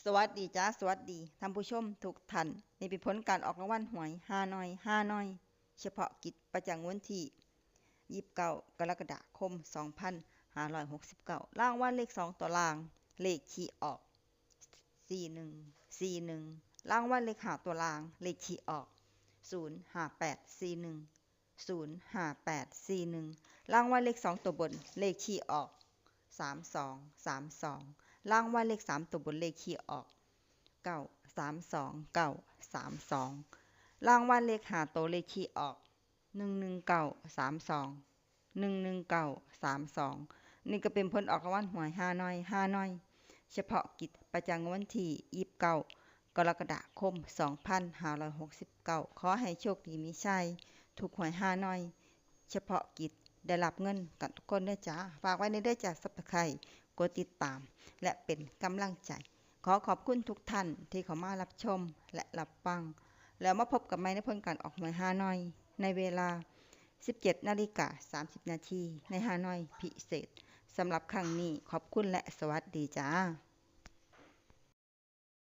สวัสดีจ้าสวัสดีท่านผู้ชมทุกท่านนี่เป็นผลการออกรางวัลหวยฮานอยเฉพาะกิจประจำวันที่29กรกฎาคม2569รางวัลเลข2ตัวล่างเลขที่ออก4141รางวัลเลข5ตัวล่างเลขที่ออก05841รางวัลเลข2ตัวบนเลขที่ออก3232รางวัลเลข3ตัวบนเลขที่ออก932รางวัลเลข5ตัวเลขที่ออก11932นี่ก็เป็นผลออกรางวัลหวยฮานอยเฉพาะกิจประจำวันที่29กรกฎาคม2569ขอให้โชคดีมีชัยถูกหวยฮานอยเฉพาะกิจได้รับเงินกันทุกคนด้วยจ้าฝากไว้ในเด้อจ้า Subscribe กดติดตามและเป็นกำลังใจขอขอบคุณทุกท่านที่เข้ามารับชมและรับฟังแล้วมาพบกับไม้ในผลการออกหวยฮานอยในเวลา 17:30 นาทีในฮานอยพิเศษสำหรับครั้งนี้ขอบคุณและสวัสดีจ้า